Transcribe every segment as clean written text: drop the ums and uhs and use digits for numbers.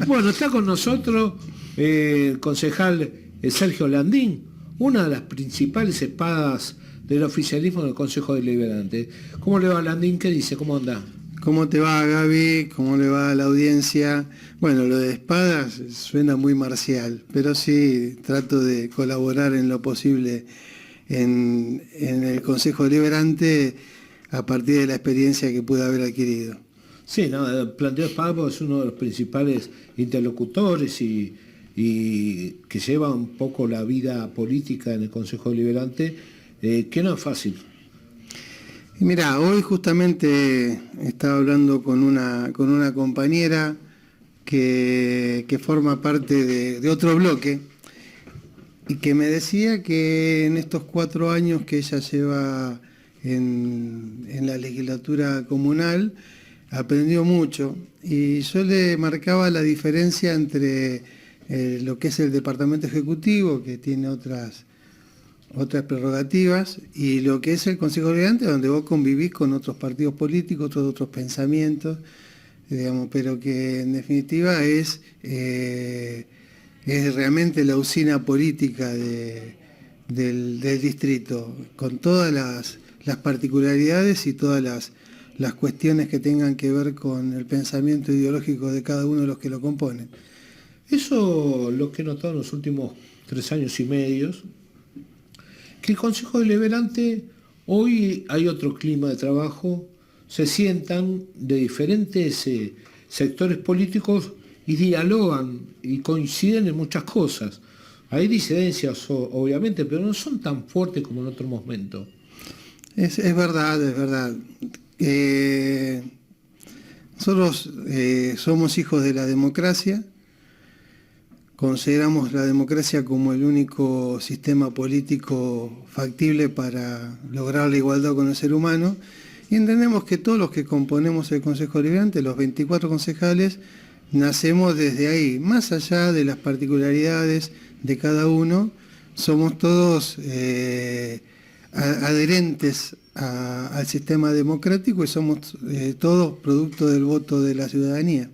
Bueno, está con nosotros el concejal Sergio Landín, una de las principales espadas del oficialismo del Consejo Deliberante. ¿Cómo le va, Landín? ¿Qué dice? ¿Cómo anda? ¿Cómo te va, Gaby? ¿Cómo le va a la audiencia? Bueno, lo de espadas suena muy marcial, pero sí trato de colaborar en lo posible en el Consejo Deliberante a partir de la experiencia que pude haber adquirido. Sí, no, Planteo Espada es uno de los principales interlocutores y que lleva un poco la vida política en el Consejo Deliberante, que no es fácil. Y mira, hoy justamente estaba hablando con una compañera que forma parte de otro bloque y que me decía que en estos 4 años que ella lleva en la legislatura comunal aprendió mucho, y yo le marcaba la diferencia entre lo que es el departamento ejecutivo, que tiene otras prerrogativas, y lo que es el Consejo Deliberante, donde vos convivís con otros partidos políticos, otros pensamientos, digamos, pero que en definitiva es realmente la usina política del distrito, con todas las particularidades y todas las cuestiones que tengan que ver con el pensamiento ideológico de cada uno de los que lo componen. Eso lo que he notado en los últimos 3 años y medio, que el Consejo Deliberante, hoy hay otro clima de trabajo, se sientan de diferentes sectores políticos y dialogan y coinciden en muchas cosas. Hay disidencias, obviamente, pero no son tan fuertes como en otro momento. Es verdad, es verdad. Nosotros somos hijos de la democracia, consideramos la democracia como el único sistema político factible para lograr la igualdad con el ser humano, y entendemos que todos los que componemos el Consejo Deliberante, los 24 concejales, nacemos desde ahí. Más allá de las particularidades de cada uno, somos todos adherentes al sistema democrático y somos todos producto del voto de la ciudadanía.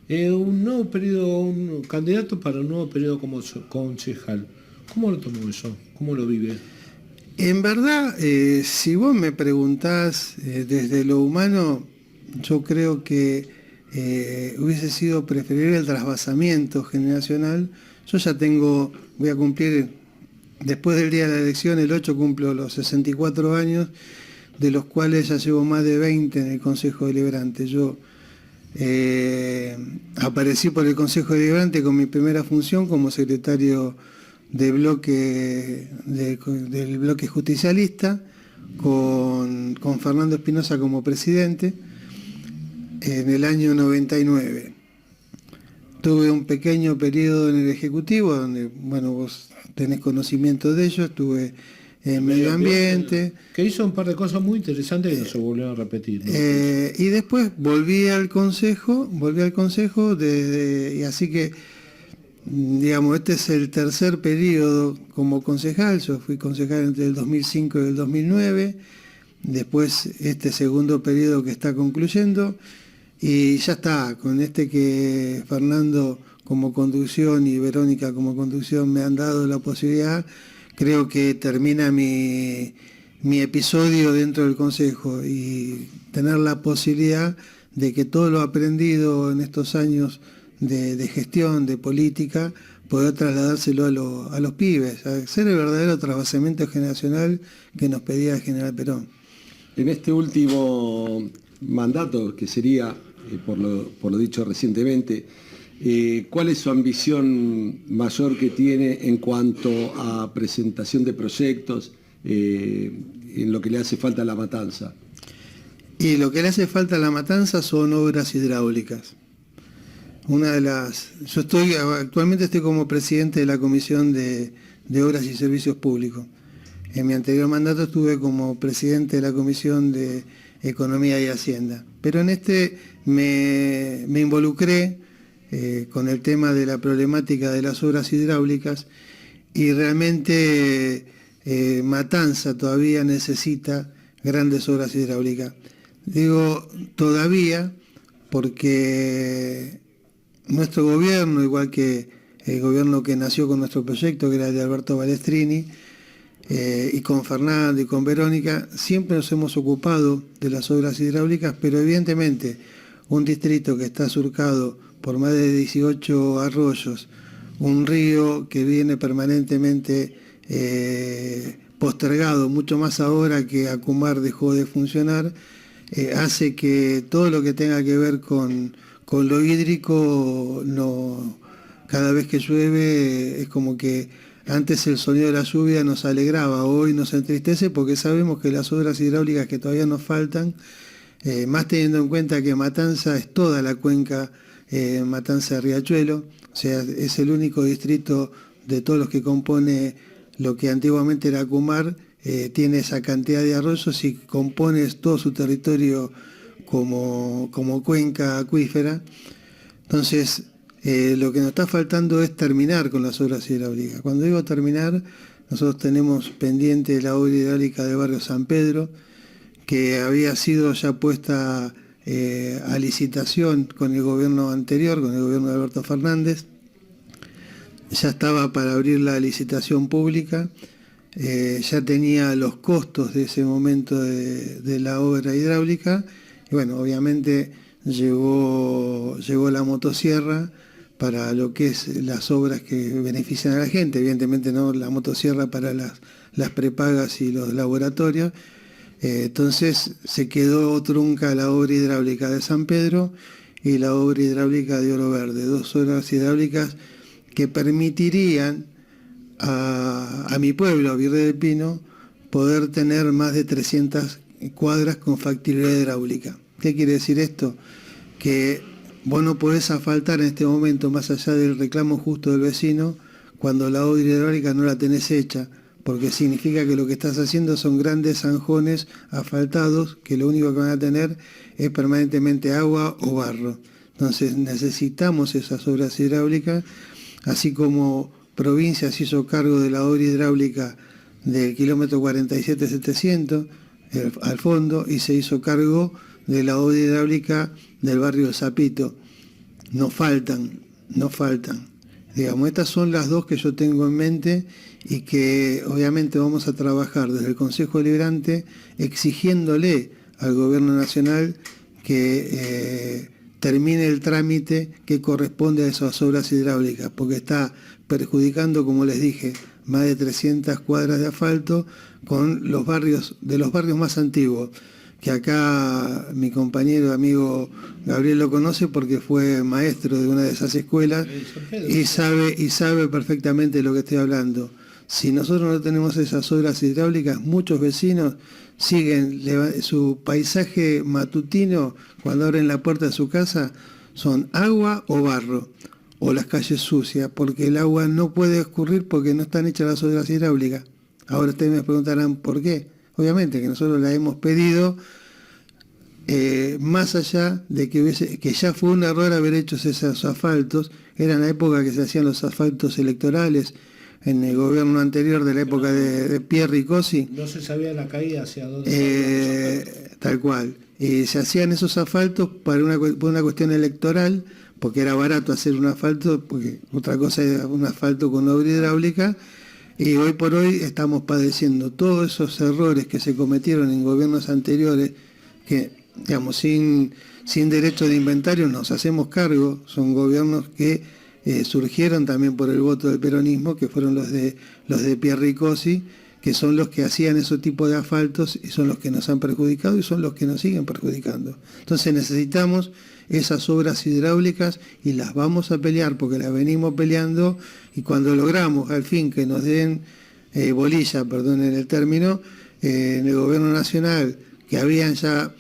Un nuevo periodo, un candidato para un nuevo periodo como concejal. ¿Cómo lo tomó eso? ¿Cómo lo vive? En verdad, si vos me preguntás desde lo humano, yo creo que hubiese sido preferible el trasvasamiento generacional. Yo ya voy a cumplir, después del día de la elección, el 8 cumplo los 64 años, de los cuales ya llevo más de 20 en el Consejo Deliberante. Yo aparecí por el Consejo Deliberante con mi primera función como secretario del bloque justicialista, con Fernando Espinosa como presidente, en el año 99. Tuve un pequeño periodo en el Ejecutivo, donde, bueno, vos tenés conocimiento de ello, estuve en medio ambiente. Que hizo un par de cosas muy interesantes que no se volvieron a repetir, ¿no? Y después volví al Consejo, y así que, digamos, este es el tercer periodo como concejal. Yo fui concejal entre el 2005 y el 2009, después este segundo periodo que está concluyendo, y ya está, con este que Fernando como conducción y Verónica como conducción me han dado la posibilidad, creo que termina mi episodio dentro del Consejo, y tener la posibilidad de que todo lo aprendido en estos años de gestión, de política, poder trasladárselo a los pibes, a hacer el verdadero trasvasamiento generacional que nos pedía el general Perón. En este último mandato, que sería, por lo dicho recientemente, ¿cuál es su ambición mayor que tiene en cuanto a presentación de proyectos, en lo que le hace falta a La Matanza? Y lo que le hace falta a La Matanza son obras hidráulicas. Actualmente estoy como presidente de la Comisión de Obras y Servicios Públicos. En mi anterior mandato estuve como presidente de la Comisión de Economía y Hacienda. Pero en este me involucré con el tema de la problemática de las obras hidráulicas, y realmente Matanza todavía necesita grandes obras hidráulicas. Digo todavía porque nuestro gobierno, igual que el gobierno que nació con nuestro proyecto, que era el de Alberto Balestrini, y con Fernando y con Verónica, siempre nos hemos ocupado de las obras hidráulicas, pero evidentemente un distrito que está surcado por más de 18 arroyos, un río que viene permanentemente postergado, mucho más ahora que Acumar dejó de funcionar, hace que todo lo que tenga que ver con lo hídrico, cada vez que llueve es como que antes el sonido de la lluvia nos alegraba, hoy nos entristece porque sabemos que las obras hidráulicas que todavía nos faltan, más teniendo en cuenta que Matanza es toda la cuenca Matanza de Riachuelo, o sea, es el único distrito de todos los que compone lo que antiguamente era Acumar, tiene esa cantidad de arroyos y compone todo su territorio como cuenca acuífera. Entonces, lo que nos está faltando es terminar con las obras hidráulicas. Cuando digo terminar, nosotros tenemos pendiente la obra hidráulica del barrio San Pedro, que había sido ya puesta a licitación con el gobierno anterior, con el gobierno de Alberto Fernández. Ya estaba para abrir la licitación pública, ya tenía los costos de ese momento de la obra hidráulica, y bueno, obviamente llegó la motosierra para lo que es las obras que benefician a la gente, evidentemente no la motosierra para las prepagas y los laboratorios. Entonces se quedó trunca la obra hidráulica de San Pedro y la obra hidráulica de Oro Verde, dos obras hidráulicas que permitirían a mi pueblo, a Virrey del Pino, poder tener más de 300 cuadras con factibilidad hidráulica. ¿Qué quiere decir esto? Que vos no podés asfaltar en este momento, más allá del reclamo justo del vecino, cuando la obra hidráulica no la tenés hecha, porque significa que lo que estás haciendo son grandes zanjones asfaltados, que lo único que van a tener es permanentemente agua o barro. Entonces necesitamos esas obras hidráulicas, así como provincia se hizo cargo de la obra hidráulica del kilómetro 47.700 al fondo, y se hizo cargo de la obra hidráulica del barrio del Zapito. No faltan. Digamos, estas son las dos que yo tengo en mente y que obviamente vamos a trabajar desde el Consejo Deliberante exigiéndole al Gobierno Nacional que termine el trámite que corresponde a esas obras hidráulicas, porque está perjudicando, como les dije, más de 300 cuadras de asfalto con los barrios más antiguos, que acá mi compañero, amigo Gabriel lo conoce porque fue maestro de una de esas escuelas y sabe perfectamente lo que estoy hablando. Si nosotros no tenemos esas obras hidráulicas, muchos vecinos siguen su paisaje matutino, cuando abren la puerta de su casa, son agua o barro, o las calles sucias, porque el agua no puede escurrir porque no están hechas las obras hidráulicas. Ahora ustedes me preguntarán por qué. Obviamente que nosotros la hemos pedido, más allá de que ya fue un error haber hecho esos asfaltos. Era en la época que se hacían los asfaltos electorales, en el gobierno anterior, de la época de Pierre Ricosi. No se sabía la caída hacia dónde. Tal cual. Se hacían esos asfaltos por una cuestión electoral, porque era barato hacer un asfalto, porque otra cosa era un asfalto con obra hidráulica. Y hoy por hoy estamos padeciendo todos esos errores que se cometieron en gobiernos anteriores, que, digamos, sin derecho de inventario nos hacemos cargo. Son gobiernos que surgieron también por el voto del peronismo, que fueron los de Pierre Ricosi, que son los que hacían ese tipo de asfaltos y son los que nos han perjudicado y son los que nos siguen perjudicando. Entonces necesitamos esas obras hidráulicas y las vamos a pelear, porque las venimos peleando, y cuando logramos al fin que nos den bolilla, perdonen el término, en el gobierno nacional, que habían ya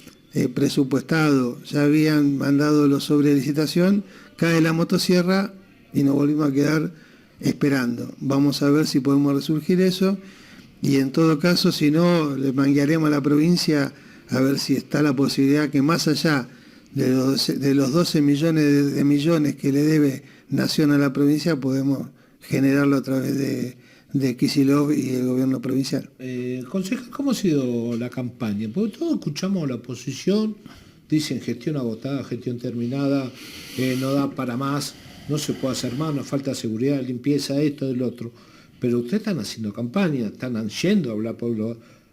presupuestado, ya habían mandado los sobre licitación, cae la motosierra y nos volvimos a quedar esperando. Vamos a ver si podemos resurgir eso, y en todo caso, si no, le manguearemos a la provincia a ver si está la posibilidad que, más allá de los 12 millones de millones que le debe Nación a la provincia, podemos generarlo a través de Kicillof y el gobierno provincial. Concejal, ¿cómo ha sido la campaña? Porque todos escuchamos a la oposición dicen gestión agotada, gestión terminada, no da para más, no se puede hacer más, nos falta seguridad, limpieza, esto, el otro. Pero ustedes están haciendo campaña, están yendo a hablar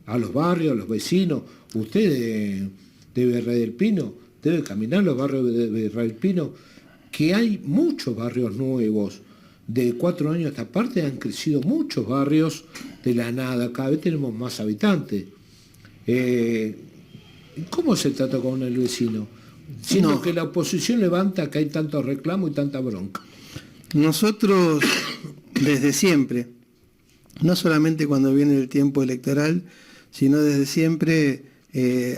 a los barrios, a los vecinos. Usted de Virrey del Pino debe caminar los barrios de Virrey del Pino, que hay muchos barrios nuevos. De 4 años a esta parte han crecido muchos barrios de la nada, cada vez tenemos más habitantes. ¿Cómo se trata con el vecino? Siendo que la oposición levanta que hay tanto reclamo y tanta bronca. Nosotros, desde siempre, no solamente cuando viene el tiempo electoral, sino desde siempre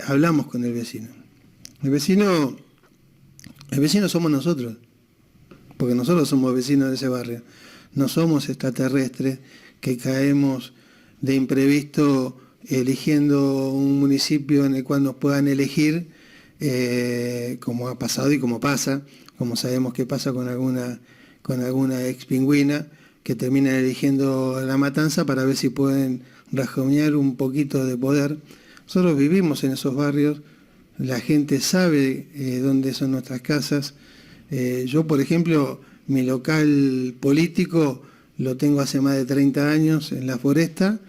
hablamos con el vecino. El vecino somos nosotros, porque nosotros somos vecinos de ese barrio. No somos extraterrestres que caemos de imprevisto eligiendo un municipio en el cual nos puedan elegir, como ha pasado y como pasa, como sabemos que pasa con alguna ex pingüina, que terminan eligiendo La Matanza para ver si pueden rajuñar un poquito de poder. Nosotros vivimos en esos barrios, la gente sabe dónde son nuestras casas. Yo, por ejemplo, mi local político lo tengo hace más de 30 años en La Foresta,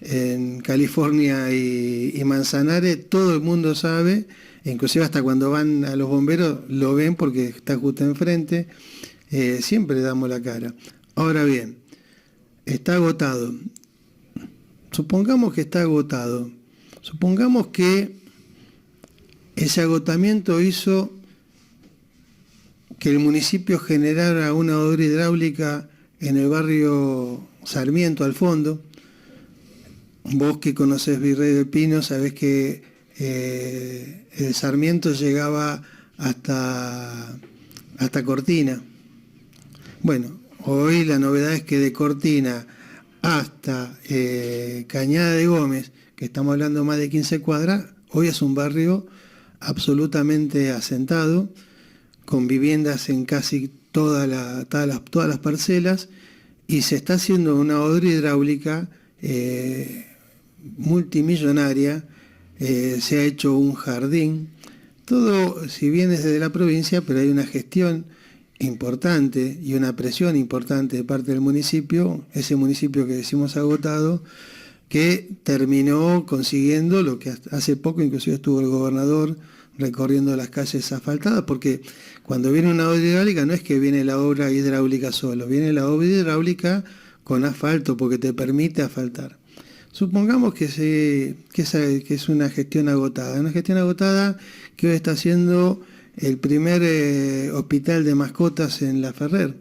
en California y Manzanares. Todo el mundo sabe, inclusive hasta cuando van a los bomberos lo ven porque está justo enfrente. Siempre damos la cara. Ahora bien, está agotado. Supongamos que está agotado. Supongamos que ese agotamiento hizo que el municipio generara una obra hidráulica en el barrio Sarmiento, al fondo. Vos que conocés Virrey del Pino, sabés que el Sarmiento llegaba hasta Cortina. Bueno, hoy la novedad es que de Cortina hasta Cañada de Gómez, que estamos hablando más de 15 cuadras, hoy es un barrio absolutamente asentado, con viviendas en casi todas las parcelas, y se está haciendo una obra hidráulica multimillonaria, se ha hecho un jardín, todo, si bien es desde la provincia, pero hay una gestión importante y una presión importante de parte del municipio, ese municipio que decimos agotado, que terminó consiguiendo lo que hace poco inclusive estuvo el gobernador recorriendo las calles asfaltadas, porque cuando viene una obra hidráulica no es que viene la obra hidráulica solo, viene la obra hidráulica con asfalto porque te permite asfaltar. Supongamos que es una gestión agotada que hoy está haciendo el primer hospital de mascotas en La Ferrer.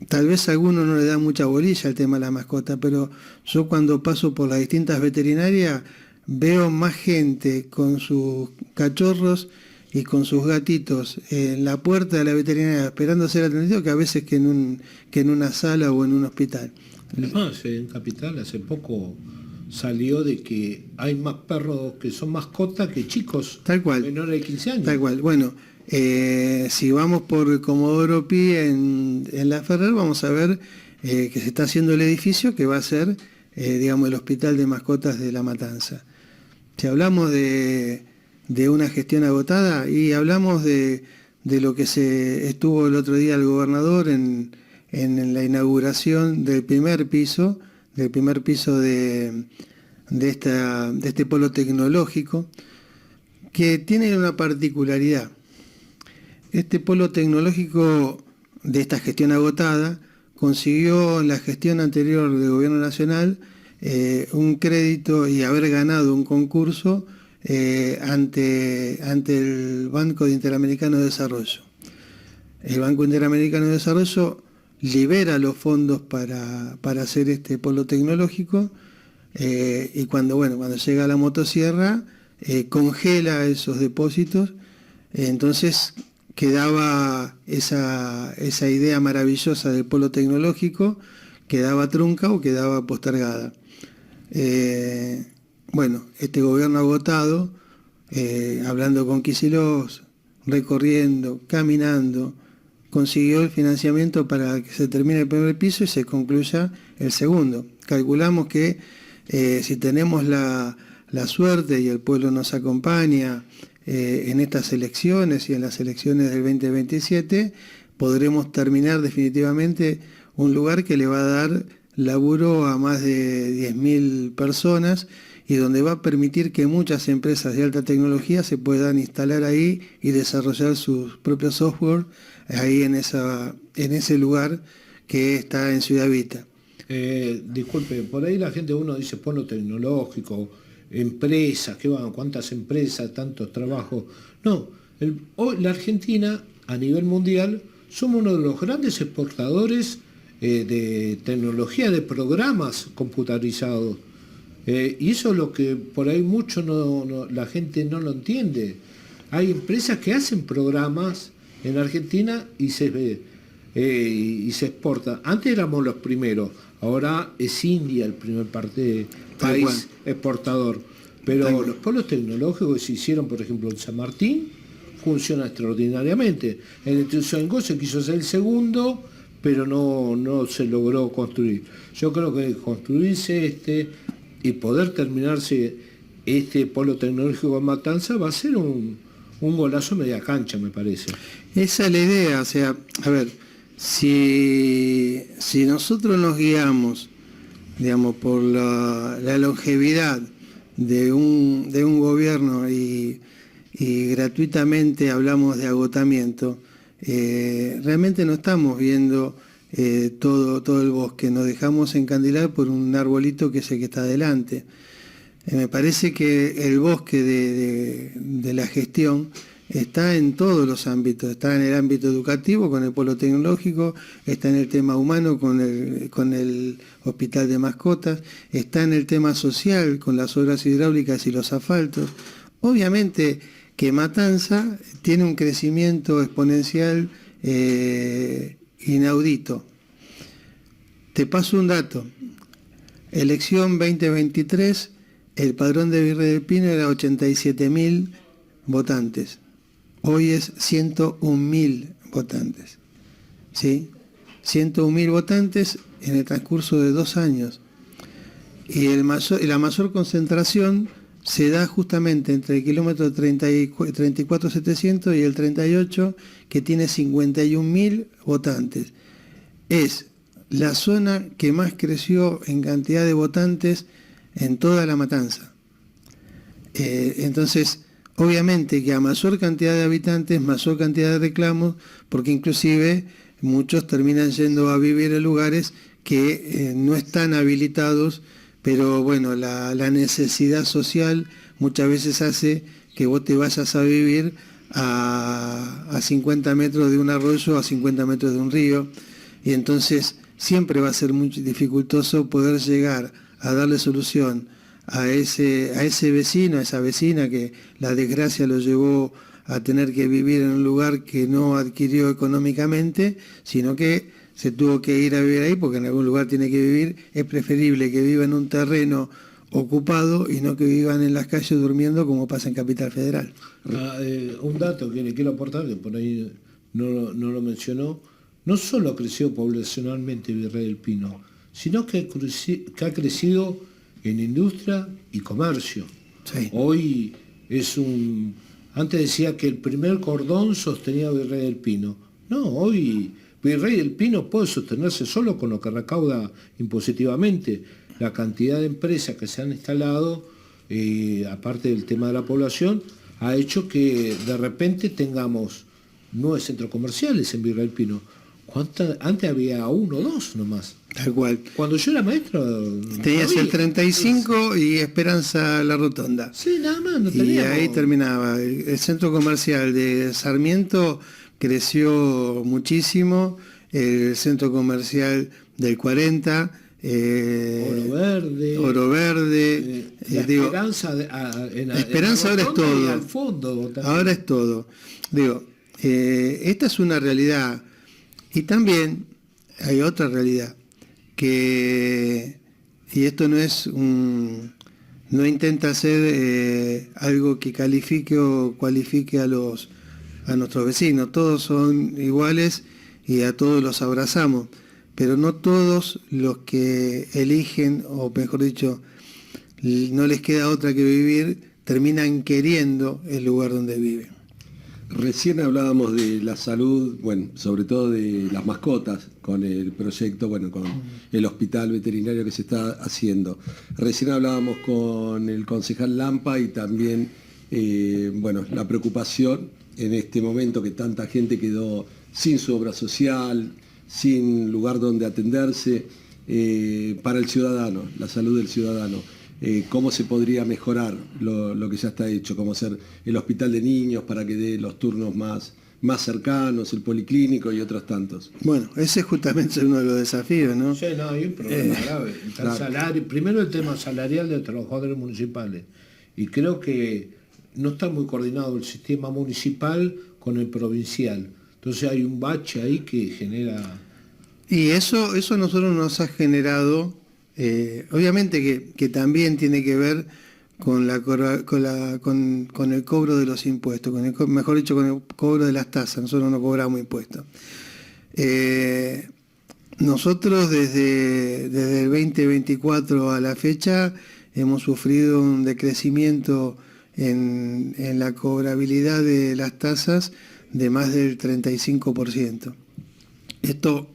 Tal vez a alguno no le da mucha bolilla al tema de la mascota, pero yo cuando paso por las distintas veterinarias veo más gente con sus cachorros y con sus gatitos en la puerta de la veterinaria esperando ser atendido que a veces que en una sala o en un hospital. Además, en Capital hace poco salió de que hay más perros que son mascotas que chicos tal cual, menores de 15 años. Tal cual. Bueno, si vamos por Comodoro Pi en La Ferrer, vamos a ver que se está haciendo el edificio que va a ser, digamos, el hospital de mascotas de La Matanza. Si hablamos de una gestión agotada y hablamos de lo que se estuvo el otro día el gobernador en la inauguración del primer piso de este polo tecnológico, que tiene una particularidad. Este polo tecnológico de esta gestión agotada consiguió en la gestión anterior del Gobierno Nacional un crédito y haber ganado un concurso ante el Banco Interamericano de Desarrollo. El Banco Interamericano de Desarrollo libera los fondos para hacer este polo tecnológico y cuando llega la motosierra congela esos depósitos, entonces quedaba esa idea maravillosa del polo tecnológico, quedaba trunca o quedaba postergada. Este gobierno agotado, hablando con Kicillof, recorriendo, caminando, consiguió el financiamiento para que se termine el primer piso y se concluya el segundo. Calculamos que si tenemos la la suerte y el pueblo nos acompaña en estas elecciones y en las elecciones del 2027, podremos terminar definitivamente un lugar que le va a dar laburo a más de 10.000 personas y donde va a permitir que muchas empresas de alta tecnología se puedan instalar ahí y desarrollar sus propios software ahí en ese lugar que está en Ciudad Vita. Disculpe, por ahí la gente, uno dice polo tecnológico, empresas, ¿qué van? ¿Cuántas empresas, tantos trabajos? No, hoy la Argentina a nivel mundial somos uno de los grandes exportadores de tecnología, de programas computarizados. Y eso es lo que por ahí mucho la gente no lo entiende. Hay empresas que hacen programas en Argentina y se exporta. Antes éramos los primeros, ahora es India el primer país exportador. Pero los polos tecnológicos que se hicieron, por ejemplo, en San Martín, funcionan extraordinariamente. En Ituzaingó se quiso hacer el segundo, pero no se logró construir. Yo creo que construirse y poder terminarse este polo tecnológico en Matanza va a ser un golazo media cancha, me parece. Esa es la idea, o sea, a ver, si nosotros nos guiamos, digamos, por la longevidad de un gobierno y gratuitamente hablamos de agotamiento, realmente no estamos viendo todo el bosque, nos dejamos encandilar por un arbolito que es el que está adelante. Me parece que el bosque de la gestión está en todos los ámbitos, está en el ámbito educativo con el polo tecnológico, está en el tema humano con el hospital de mascotas, está en el tema social con las obras hidráulicas y los asfaltos. Obviamente que Matanza tiene un crecimiento exponencial inaudito. Te paso un dato. Elección 2023, el padrón de Virrey del Pino era 87.000 votantes. Hoy es 101.000 votantes. ¿Sí? 101.000 votantes en el transcurso de 2 años. Y la mayor concentración se da justamente entre el kilómetro 34.700 y el 38, que tiene 51.000 votantes. Es la zona que más creció en cantidad de votantes en toda la Matanza. Entonces, obviamente que a mayor cantidad de habitantes, mayor cantidad de reclamos, porque inclusive muchos terminan yendo a vivir en lugares que no están habilitados, pero bueno, la necesidad social muchas veces hace que vos te vayas a vivir a 50 metros de un arroyo, a 50 metros de un río, y entonces siempre va a ser muy dificultoso poder llegar a darle solución a ese vecino, a esa vecina que la desgracia lo llevó a tener que vivir en un lugar que no adquirió económicamente, sino que se tuvo que ir a vivir ahí porque en algún lugar tiene que vivir. Es preferible que viva en un terreno ocupado y no que vivan en las calles durmiendo como pasa en Capital Federal. Un dato que le quiero aportar, que por ahí no lo mencionó, no solo creció poblacionalmente Virrey del Pino, sino que ha crecido en industria y comercio. Sí. Hoy antes decía que el primer cordón sostenía Virrey del Pino. No, hoy Virrey del Pino puede sostenerse solo con lo que recauda impositivamente. La cantidad de empresas que se han instalado, aparte del tema de la población, ha hecho que de repente tengamos 9 centros comerciales en Virrey del Pino. Antes había 1 o 2 nomás. Tal cual. Cuando yo era maestro... Tenías el 35 y Esperanza La Rotonda. Sí, nada más, no y teníamos. Ahí terminaba. El centro comercial de Sarmiento creció muchísimo, el centro comercial del 40... Oro Verde, la Esperanza, la Esperanza ahora es todo. Al fondo, ahora es todo. Esta es una realidad. Y también hay otra realidad, y esto no intenta ser algo que califique o cualifique a nuestros vecinos. Todos son iguales y a todos los abrazamos, pero no todos los que eligen, o mejor dicho, no les queda otra que vivir, terminan queriendo el lugar donde viven. Recién hablábamos de la salud, bueno, sobre todo de las mascotas, con el proyecto, bueno, con el hospital veterinario que se está haciendo. Recién hablábamos con el concejal Lampa y también, bueno, la preocupación en este momento que tanta gente quedó sin su obra social, sin lugar donde atenderse, para el ciudadano, la salud del ciudadano. Cómo se podría mejorar lo que ya está hecho, cómo hacer el hospital de niños para que dé los turnos más cercanos, el policlínico y otros tantos. Bueno, ese es justamente uno de los desafíos, ¿no? Sí, no, hay un problema grave. Está el salario, primero el tema salarial de los trabajadores municipales. Y creo que no está muy coordinado el sistema municipal con el provincial. Entonces hay un bache ahí que genera... Y eso a nosotros nos ha generado, obviamente que también tiene que ver con el cobro de los impuestos, mejor dicho, con el cobro de las tasas. Nosotros no cobramos impuestos. Nosotros desde el 2024 a la fecha hemos sufrido un decrecimiento en la cobrabilidad de las tasas de más del 35%. Esto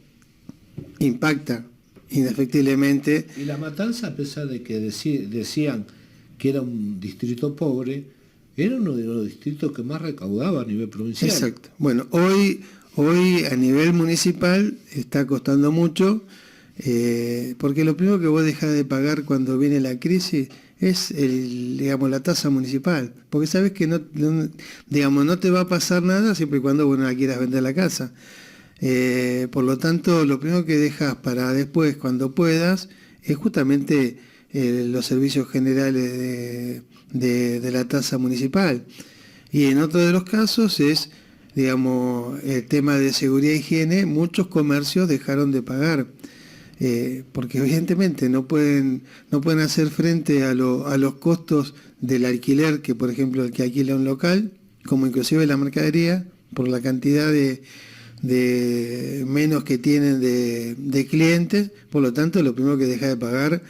impacta indefectiblemente. Y La Matanza, a pesar de que decían que era un distrito pobre, era uno de los distritos que más recaudaba a nivel provincial. Exacto. Bueno, hoy a nivel municipal está costando mucho, porque lo primero que vos dejás de pagar cuando viene la crisis es la tasa municipal, porque sabes que no te va a pasar nada siempre y cuando vos no la quieras vender la casa. Por lo tanto, lo primero que dejas para después, cuando puedas, es justamente los servicios generales de la tasa municipal. Y en otro de los casos es, el tema de seguridad e higiene. Muchos comercios dejaron de pagar, porque evidentemente no pueden hacer frente a los costos del alquiler, que por ejemplo el que alquila un local, como inclusive la mercadería, por la cantidad de menos que tienen de clientes. Por lo tanto, lo primero que deja de pagar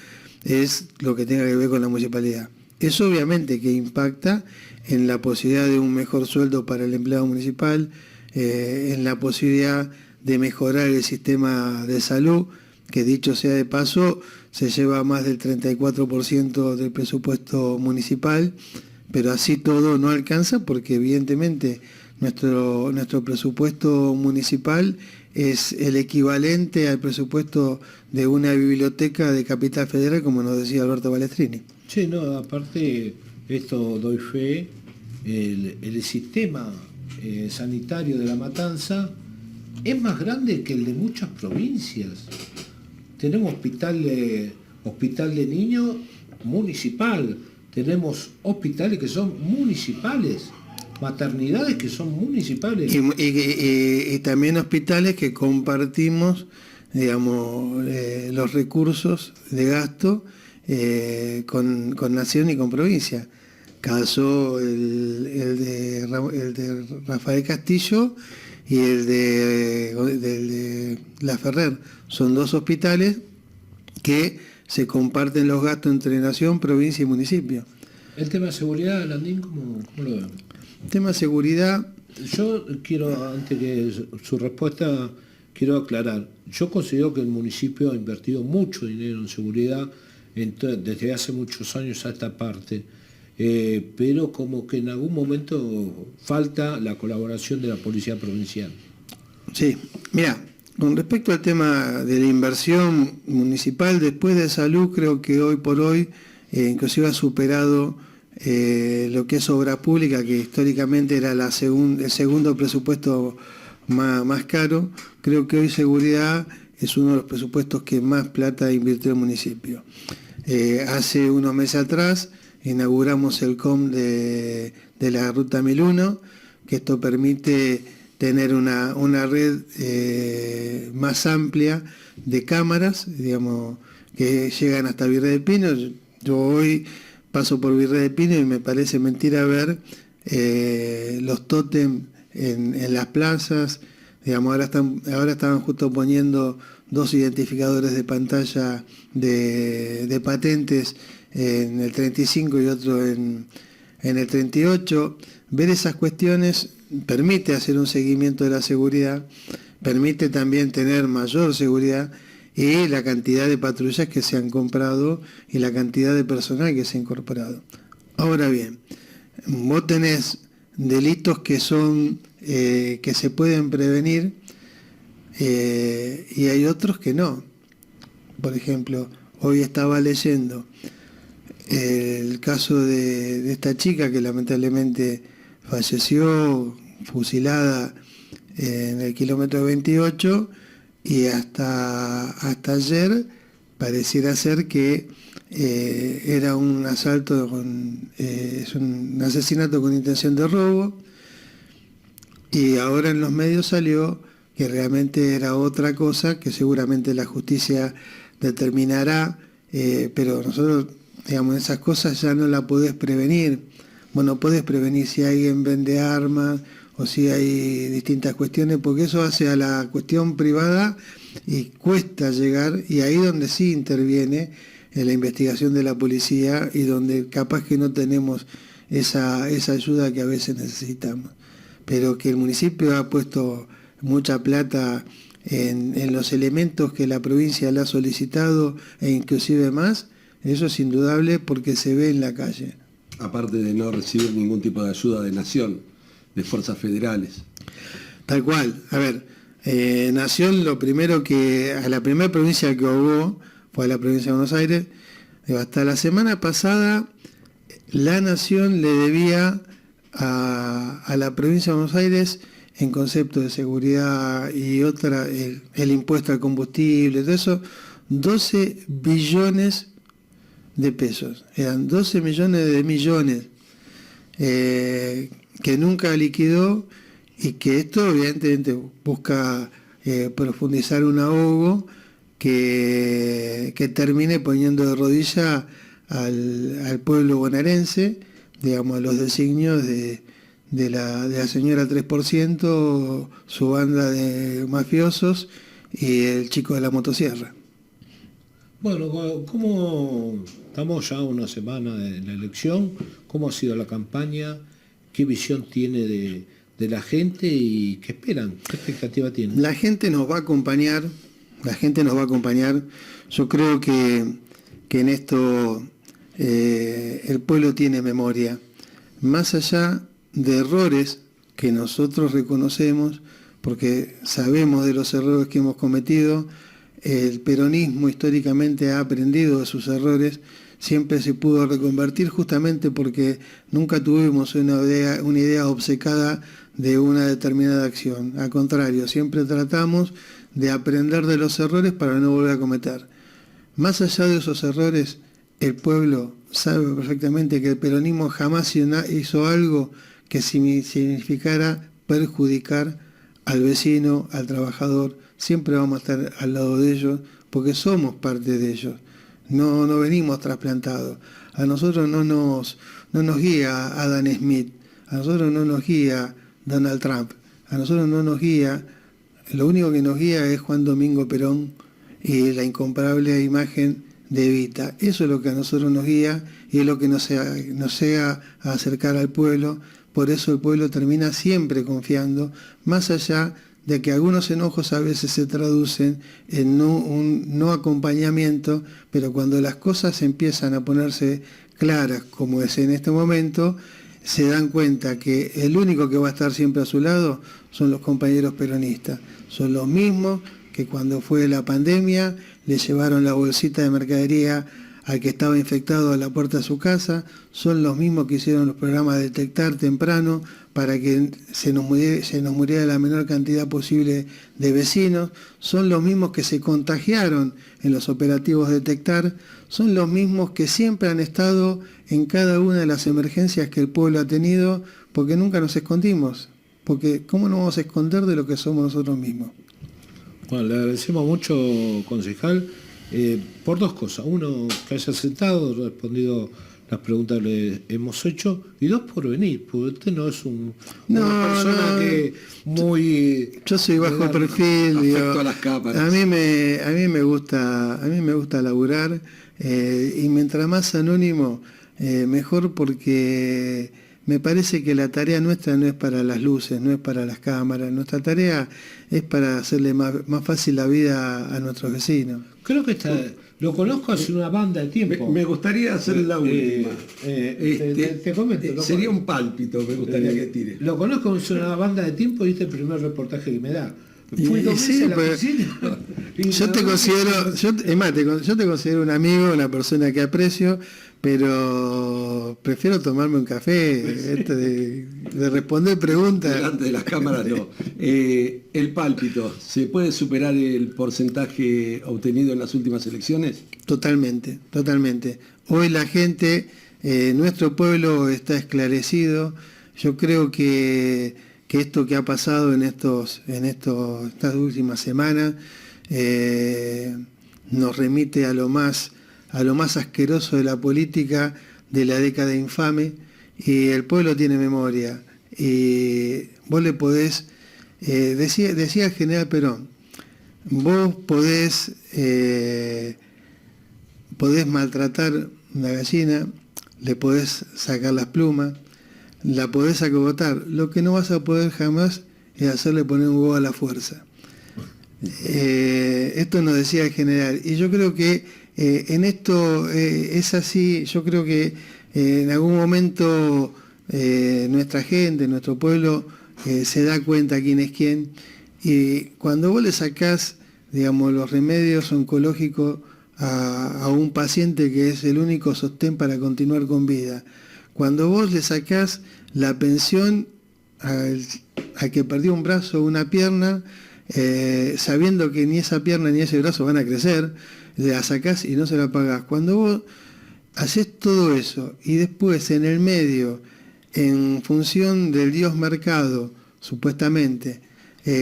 es lo que tenga que ver con la municipalidad. Eso obviamente que impacta en la posibilidad de un mejor sueldo para el empleado municipal, en la posibilidad de mejorar el sistema de salud, que dicho sea de paso, se lleva más del 34% del presupuesto municipal, pero así todo no alcanza porque evidentemente nuestro presupuesto municipal es el equivalente al presupuesto de una biblioteca de Capital Federal, como nos decía Alberto Balestrini. Sí, no, aparte, esto doy fe, el sistema sanitario de La Matanza es más grande que el de muchas provincias. Tenemos hospital de niños municipal, tenemos hospitales que son municipales, maternidades que son municipales. Y también hospitales que compartimos, los recursos de gasto con Nación y con provincia. Caso el de Rafael Castillo y el de La Ferrer. Son dos hospitales que se comparten los gastos entre Nación, provincia y municipio. El tema de seguridad, Landín, ¿cómo lo ven? Tema de seguridad. Yo quiero, antes que su respuesta, quiero aclarar. Yo considero que el municipio ha invertido mucho dinero en seguridad desde hace muchos años a esta parte, pero como que en algún momento falta la colaboración de la Policía Provincial. Sí, mira, con respecto al tema de la inversión municipal, después de salud, creo que hoy por hoy inclusive ha superado lo que es obra pública, que históricamente era el segundo presupuesto más caro. Creo que hoy seguridad es uno de los presupuestos que más plata invirtió el municipio. Hace unos meses atrás inauguramos el COM de la Ruta 1001, que esto permite tener una red más amplia de cámaras, que llegan hasta Virrey del Pino. Yo hoy paso por Virrey del Pino y me parece mentira ver los tótem en las plazas. Ahora estaban justo poniendo 2 identificadores de pantalla de patentes en el 35 y otro en el 38. Ver esas cuestiones permite hacer un seguimiento de la seguridad, permite también tener mayor seguridad, y la cantidad de patrullas que se han comprado y la cantidad de personal que se ha incorporado. Ahora bien, vos tenés delitos que son que se pueden prevenir y hay otros que no. Por ejemplo, hoy estaba leyendo el caso de esta chica que lamentablemente falleció fusilada en el kilómetro 28, y hasta ayer pareciera ser que era un asalto es un asesinato con intención de robo, y ahora en los medios salió que realmente era otra cosa, que seguramente la justicia determinará, pero nosotros, digamos, esas cosas ya no las podés prevenir. Vos no podés prevenir si alguien vende armas o si hay distintas cuestiones, porque eso hace a la cuestión privada y cuesta llegar, y ahí donde sí interviene en la investigación de la policía y donde capaz que no tenemos esa ayuda que a veces necesitamos. Pero que el municipio ha puesto mucha plata en los elementos que la provincia le ha solicitado e inclusive más, eso es indudable porque se ve en la calle. Aparte de no recibir ningún tipo de ayuda de Nación, de fuerzas federales. Tal cual. A ver, Nación, lo primero que, a la primera provincia que ahogó fue a la provincia de Buenos Aires. Hasta la semana pasada, la Nación le debía a la provincia de Buenos Aires, en concepto de seguridad y otra, el impuesto al combustible, todo eso, 12 billones de pesos. Eran 12 millones de millones que nunca liquidó, y que esto evidentemente busca profundizar un ahogo que termine poniendo de rodilla al pueblo bonaerense, digamos, a los designios de la señora 3%, su banda de mafiosos y el chico de la motosierra. Bueno, ¿cómo estamos ya una semana de la elección? ¿Cómo ha sido la campaña? ¿Qué visión tiene de la gente y qué esperan? ¿Qué expectativa tienen? La gente nos va a acompañar, Yo creo que en esto el pueblo tiene memoria. Más allá de errores que nosotros reconocemos, porque sabemos de los errores que hemos cometido, el peronismo históricamente ha aprendido de sus errores, siempre se pudo reconvertir justamente porque nunca tuvimos una idea obcecada de una determinada acción. Al contrario, siempre tratamos de aprender de los errores para no volver a cometer. Más allá de esos errores, el pueblo sabe perfectamente que el peronismo jamás hizo algo que significara perjudicar al vecino, al trabajador. Siempre vamos a estar al lado de ellos porque somos parte de ellos. No venimos trasplantados. A nosotros no nos guía Adam Smith, a nosotros no nos guía Donald Trump, a nosotros no nos guía, lo único que nos guía es Juan Domingo Perón y la incomparable imagen de Evita. Eso es lo que a nosotros nos guía y es lo que nos llega a acercar al pueblo. Por eso el pueblo termina siempre confiando, más allá de que algunos enojos a veces se traducen en un no acompañamiento, pero cuando las cosas empiezan a ponerse claras, como es en este momento, se dan cuenta que el único que va a estar siempre a su lado son los compañeros peronistas. Son los mismos que cuando fue la pandemia le llevaron la bolsita de mercadería al que estaba infectado a la puerta de su casa, son los mismos que hicieron los programas de detectar temprano para que se nos muriera la menor cantidad posible de vecinos, son los mismos que se contagiaron en los operativos de detectar, son los mismos que siempre han estado en cada una de las emergencias que el pueblo ha tenido, porque nunca nos escondimos, porque ¿cómo nos vamos a esconder de lo que somos nosotros mismos? Bueno, le agradecemos mucho, concejal, por dos cosas. Uno, que haya aceptado, respondido las preguntas que le hemos hecho, y dos por venir, porque usted no es una no, persona que muy... Yo soy bajo perfil, afecto a las cámaras. a mí me gusta laburar, y mientras más anónimo, mejor, porque me parece que la tarea nuestra no es para las luces, no es para las cámaras, nuestra tarea es para hacerle más fácil la vida a nuestros vecinos. Creo que lo conozco hace una banda de tiempo. Me gustaría hacer la última. Te comento. Sería un pálpito, me gustaría que tire. Lo conozco hace una banda de tiempo y este es el primer reportaje que me da. Fui Y 2 sí, meses a la pero oficina. Yo te considero un amigo, una persona que aprecio, pero prefiero tomarme un café, de responder preguntas. Delante de las cámaras no. El pálpito, ¿se puede superar el porcentaje obtenido en las últimas elecciones? Totalmente, totalmente. Hoy la gente, nuestro pueblo está esclarecido. Yo creo que esto que ha pasado en estas últimas semanas nos remite a lo más asqueroso de la política de la década infame, y el pueblo tiene memoria. Y vos le podés, decía el general Perón, vos podés maltratar una gallina, le podés sacar las plumas, la podés acogotar. Lo que no vas a poder jamás es hacerle poner un huevo a la fuerza. Esto nos decía el general. Y yo creo que en esto es así. Yo creo que en algún momento nuestra gente, nuestro pueblo, se da cuenta quién es quién. Y cuando vos le sacás, digamos, los remedios oncológicos a un paciente que es el único sostén para continuar con vida, cuando vos le sacás la pensión al que perdió un brazo o una pierna, sabiendo que ni esa pierna ni ese brazo van a crecer, la sacás y no se la pagás. Cuando vos haces todo eso y después en el medio, en función del Dios mercado, supuestamente,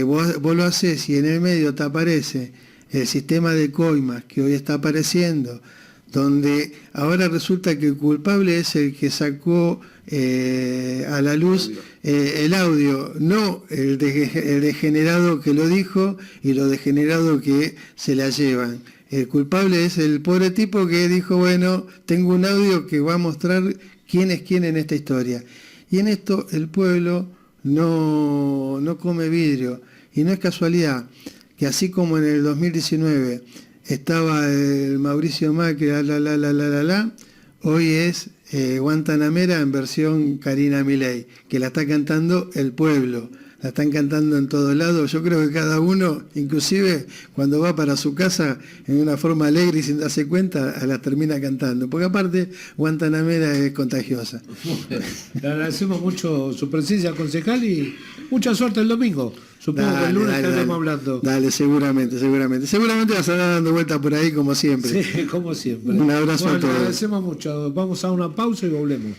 vos lo haces y en el medio te aparece el sistema de coimas que hoy está apareciendo, donde ahora resulta que el culpable es el que sacó a la luz el audio, no el degenerado que lo dijo y lo degenerado que se la llevan. El culpable es el pobre tipo que dijo, bueno, tengo un audio que va a mostrar quién es quién en esta historia. Y en esto el pueblo no come vidrio. Y no es casualidad que así como en el 2019 estaba el Mauricio Macri, hoy es Guantanamera en versión Karina Milei, que la está cantando el pueblo, la están cantando en todos lados. Yo creo que cada uno, inclusive cuando va para su casa en una forma alegre y sin darse cuenta, la termina cantando, porque aparte Guantanamera es contagiosa. Le agradecemos mucho su presencia, concejal, y mucha suerte el domingo. Supongo que el lunes estaremos hablando. Dale, seguramente. Seguramente vas a andar dando vueltas por ahí como siempre. Sí, como siempre. Un abrazo a todos. Le agradecemos mucho. Vamos a una pausa y volvemos.